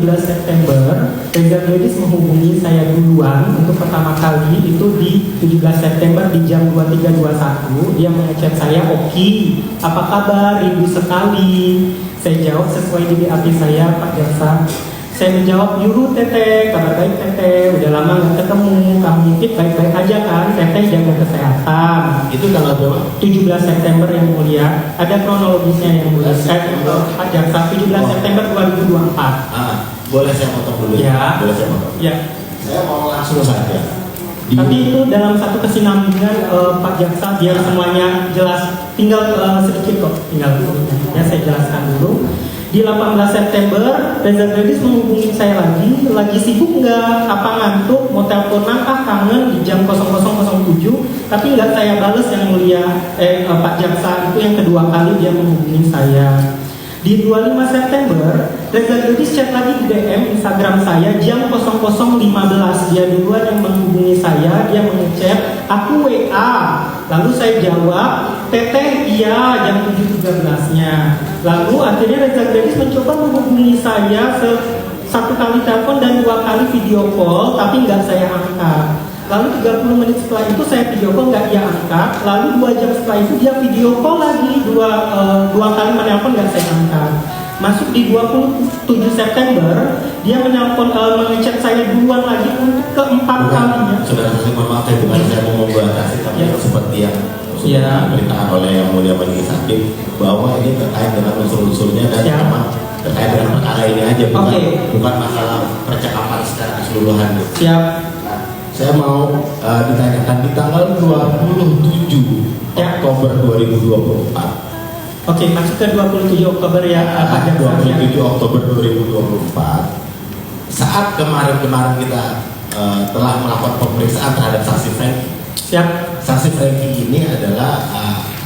17 September, Reza Gladys menghubungi saya duluan untuk pertama kali itu di 17 September di jam 23.21. Dia mengechat saya, "Oki, apa kabar? Rindu sekali." Saya jawab sesuai di BAP saya, Pak Jaksa. Saya menjawab, "Yuru Teteh, kabar baik Teteh, udah lama nggak ketemu, kamu ngintip baik-baik aja kan, Teteh jaga kesehatan." Itu tanggal berapa? 17 September yang mulia, ada kronologisnya yang mulia. Pak Jaksa, 17 September 2024. Boleh saya potong dulu Ya. Boleh saya potong? Ya. Saya mau langsung saja. Tapi itu dalam satu kesinambungan Pak Jaksa biar semuanya jelas. Tinggal sedikit kok, tinggal ya saya jelaskan dulu. Di 18 September, Reza Gladys menghubungi saya lagi sibuk nggak? Apa ngantuk? Mau teleponan? Kangen di jam 00.07. Tapi nggak saya bales yang mulia, Pak Jaksa. Itu yang kedua kali dia menghubungi saya. Di 25 September, Reza Gladys chat lagi di DM Instagram saya jam 00.15. Dia duluan yang menghubungi saya, dia mengechat, "Aku WA." Lalu saya jawab, "Teteh iya," jam 7.13-nya. Lalu akhirnya Reza Gladys mencoba menghubungi saya satu kali telepon dan 2 kali video call, tapi nggak saya angkat. Lalu 30 menit setelah itu saya video call, nggak dia angkat. Lalu 2 jam setelah itu dia video call lagi, dua kali menelpon, nggak saya angkat. Masuk di 27 September, dia menelpon, mengechat saya duluan lagi untuk keempat kalinya. Saudara, saya mohon maaf, bukan saya mau membatasi, tapi seperti yang diberitakan oleh Yang Mulia Majelis Hakim bahwa ini terkait dengan unsur-unsurnya dan memang terkait dengan perkara ini aja, bukan masalah percakapan secara keseluruhan. Siap. Saya mau ditanyakan di tanggal 27 Oktober 2024. Oke, masuk ke 27 Oktober ya, Pak Jaksa. 27 Oktober 2024. Saat kemarin kita telah melakukan pemeriksaan terhadap saksi Franky. Siap. Saksi Franky ini adalah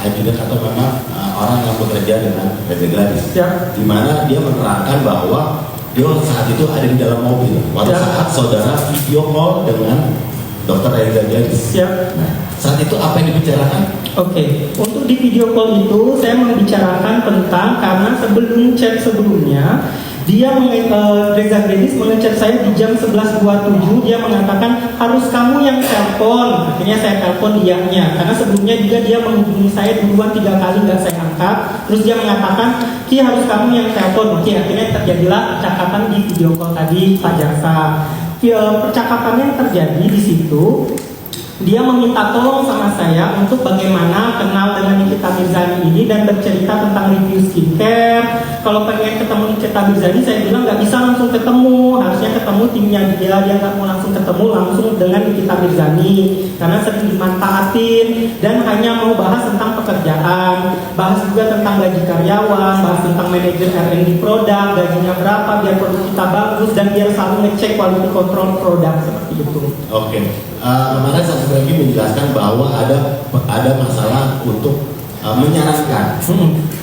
ajudan atau memang orang yang bekerja dengan Reza Gladys. Siap. Di mana dia menerangkan bahwa dia saat itu ada di dalam mobil pada saat saudara video call dengan Dr. Reza Gladys. Siap. Nah, saat itu apa yang dibicarakan? Oke, untuk di video call itu saya membicarakan tentang karena sebelum chat sebelumnya Reza Gladys mengechat saya di jam 11.27. Dia mengatakan harus kamu yang telepon. Akhirnya saya telepon dianya karena sebelumnya juga dia menghubungi saya duluan 3 kali nggak saya angkat. Terus dia mengatakan, "Ki, harus kamu yang telepon." Oke, akhirnya terjadilah percakapan di video call tadi, Pak Jaksa. Percakapan yang terjadi di situ, dia meminta tolong sama saya untuk bagaimana kenal dengan Nikita Mirzani ini dan bercerita tentang review skincare. Kalau pengen ketemu Nikita Mirzani, saya bilang nggak bisa langsung ketemu, harusnya ketemu timnya dia nggak mau langsung ketemu langsung dengan Nikita Mirzani karena sering dimanfaatin dan hanya mau bahas tentang pekerjaan, bahas juga tentang gaji karyawan, bahas tentang manajer R&D produk, gajinya berapa biar produk kita bagus dan biar selalu ngecek quality control produk seperti itu. Oke. Kemarin saksi Franky menjelaskan bahwa ada masalah untuk menyarankan.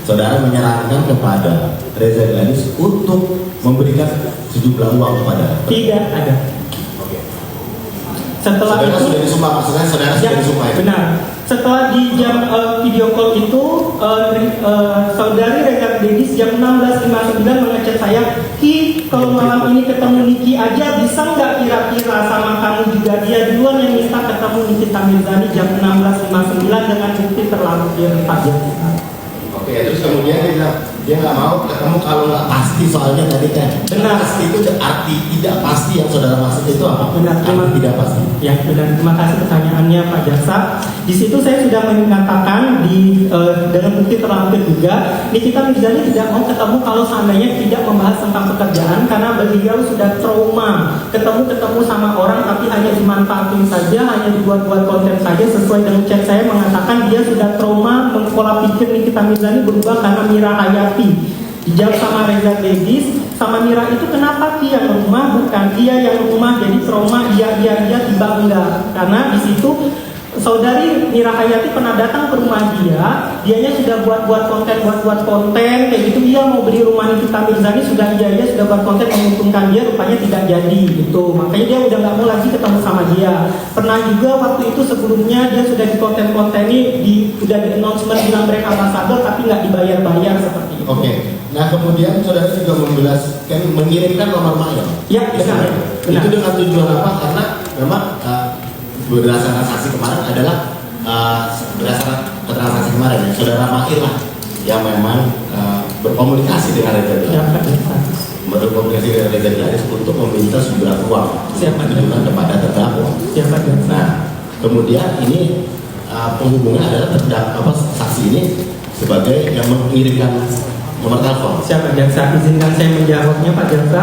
Saudara menyarankan kepada Reza Gladys untuk memberikan sejumlah uang kepada. Tidak ada. Oke. Setelah saudara itu sudah disumpah, maksudnya saudara sudah disumpah. Benar. Setelah di jam video call itu, saudari Reza Gladys jam 16.59 mengechat saya, "Ki, kalau malam ini ketemu Niki aja bisa nggak kira-kira sama kamu juga?" Dia duluan yang minta ketemu Nikita Mirzani jam 16.59 dengan bukti terlampir pagi. Oke, terus kemudian dia nggak mau ketemu kalau nggak pasti, soalnya tadi kan. Benar. Pasti itu arti tidak pasti yang saudara maksud itu apa? Benar. Arti tidak pasti. Ya, benar. Terima kasih pertanyaannya, Pak Jaksa. Di situ saya sudah mengatakan dengan bukti terlampir juga, Nikita Mirzani tidak mau ketemu kalau seandainya tidak membahas tentang pekerjaan karena beliau sudah trauma ketemu sama orang tapi hanya dimanfaatin saja, hanya dibuat-buat konten saja. Sesuai dengan chat saya mengatakan dia sudah trauma, pola pikir Nikita Mirzani berubah karena Mira Hayati. Dijawab sama Reza Gladys, sama Mira itu kenapa Ki yang rumah, bukan dia yang rumah, jadi trauma dia tiba enggak. Karena di situ saudari Mira Hayati pernah datang ke rumah dianya sudah buat konten kayak gitu, dia mau beli rumah Nikita Mirzani sudah sudah buat konten menguntungkan dia, rupanya tidak jadi gitu. Makanya dia udah nggak mau lagi ketemu sama dia. Pernah juga waktu itu sebelumnya dia sudah di konten-konteni udah di announcement bilang brand ambassador tapi nggak dibayar seperti itu. Oke. Nah kemudian saudara juga mengirimkan nomor mail. Ya, benar. Itu dengan tujuan apa? Karena memang berdasarkan saksi kemarin adalah berdasarkan keterangan saksi kemarin ya, saudara Mahir lah yang memang berkomunikasi dengan Reza Gladys, berkomunikasi dengan Reza Gladys untuk meminta sejumlah uang ditujukan kepada terdakwa. Nah kemudian ini penghubungan adalah saksi ini sebagai yang mengirimkan nomor telepon. Siapa jaksa? Izinkan saya menjawabnya Pak Jaksa.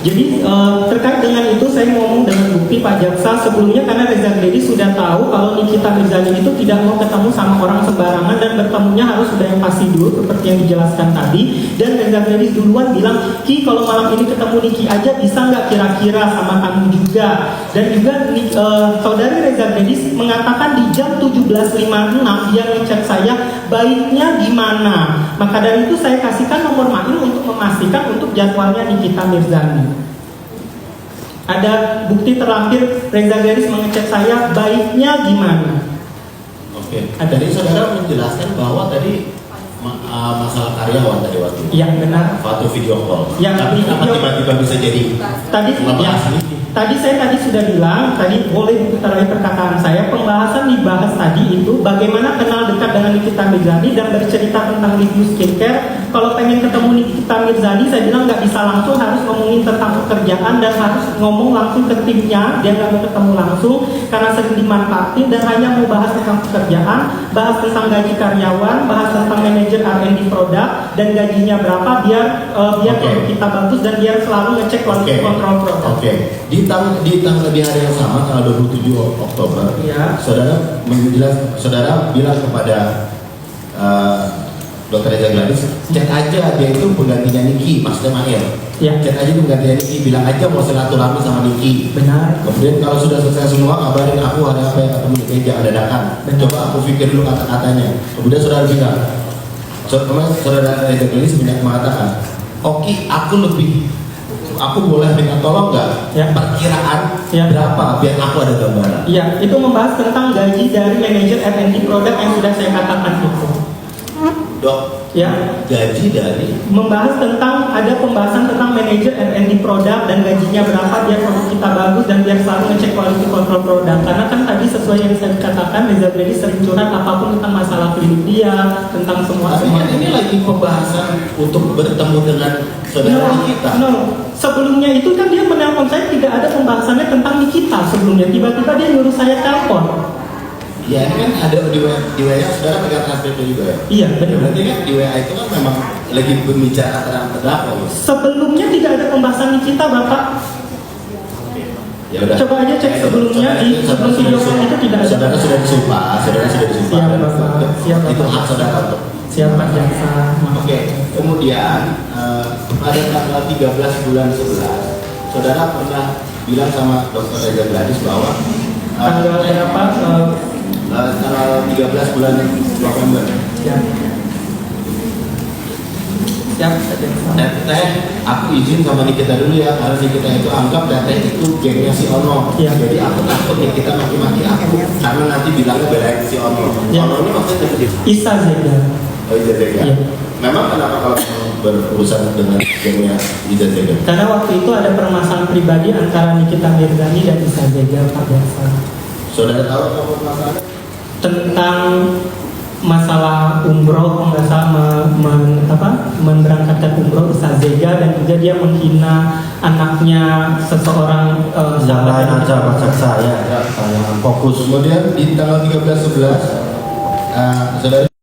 Jadi terkait dengan itu saya ngomong dengan bukti Pak Jaksa sebelumnya, karena Reza Gladys sudah tahu kalau Nikita Mirzani itu tidak mau ketemu sama orang sembarangan dan bertemunya harus sudah yang pasti dulu seperti yang dijelaskan tadi. Dan Reza Gladys duluan bilang, Ki kalau malam ini ketemu Niki aja bisa nggak kira-kira sama kamu juga. Dan juga saudari Reza Gladys mengatakan di jam 17.56 dia ngechat saya baiknya gimana. Maka dari itu saya kasihkan nomor Mail untuk memastikan untuk jadwalnya Nikita Mirzani. Ada bukti terlampir Reza Gladys mengecek saya baiknya gimana. Oke. Tadi saudara menjelaskan bahwa tadi masalah karyawan tadi waktu. Iya benar. Waktu video call. Yang tapi kenapa tiba-tiba bisa jadi? Tadi saya sudah bilang, tadi boleh diputar lagi perkataan saya. Pembahasan dibahas tadi itu bagaimana kenal dekat dengan Nikita Mirzani dan bercerita tentang review skincare. Kalau pengen ketemu Nikita Mirzani, saya bilang nggak bisa langsung, harus ngomongin tentang pekerjaan dan harus ngomong langsung ke timnya. Dia nggak mau ketemu langsung karena sering dimanfaatin dan hanya mau bahas tentang pekerjaan, bahas tentang gaji karyawan, bahas tentang manajer R&D produk dan gajinya berapa biar kita bagus dan biar selalu ngecek quality control produk. Di hari yang sama tanggal 27 Oktober, saudara bilang kepada Dr. Reza Gladys, cek aja dia itu penggantinya Niki, maksudnya Mahir. Cek aja penggantinya Niki, bilang aja mau silaturahmi sama Niki. Benar. Kemudian kalau sudah selesai semua, kabarin aku ada apa yang ketemu Niki, jangan dadakan. Coba aku pikir dulu kata-katanya. Kemudian saudara bilang, saudara Reza Gladys mengatakan, Oki, aku boleh minta tolong nggak? Perkiraan berapa biar aku ada gambaran? Iya, itu membahas tentang gaji dari manajer R&D produk yang sudah saya katakan itu. Dok, gaji dari? Membahas tentang, ada pembahasan tentang manajer R&D produk dan gajinya berapa biar produk kita bagus dan biar selalu ngecek quality control produk. Karena kan tadi sesuai yang saya katakan, Reza Gladys sering curhat apapun tentang masalah klinik dia, tentang semua. Ini lagi pembahasan untuk bertemu dengan saudara kita. Sebelumnya itu kan dia menelpon saya, tidak ada pembahasannya tentang Nikita sebelumnya. Tiba-tiba dia nyuruh saya telepon. Ya ini kan ada di WA saudara pegang transkrip juga ya? Iya benar. Berarti kan di WA itu kan memang lagi berbicara antara terdakwa. Sebelumnya tidak ada pembahasan Nikita Bapak. Ya udah. Coba aja cek sebelumnya di sebelum video call itu tidak ada. Saudara sudah disumpah. Siap Bapak. Siap Bapak. Itu hak saudara untuk. Siap Pak Jaksa. Oke. Kemudian pada tanggal 13 bulan 11, saudara pernah bilang sama Dr. Reza Gladys bahwa tanggal berapa? Tanggal 13 bulan November. Siap. Teh, aku izin sama Nikita dulu ya, karena Nikita itu anggap Teh itu gengnya si Ono. Jadi aku takut Nikita maki-maki aku, karena nanti bilangnya belain si Ono. Ono ini maksudnya Isa Zega. Oh Isa Zega. Memang kenapa kalau berurusan dengan gengnya Isa Zega? Karena waktu itu ada permasalahan pribadi antara Nikita Mirzani dan Isa Zega Pak Jaksa. Saudara tahu apa permasalahan? Tentang masalah umroh, nggak salah memberangkatkan umroh Isa Zega dan juga dia menghina anaknya seseorang yang lain aja Pak Jaksa ya, saya fokus. Kemudian di tanggal 13/11 saudara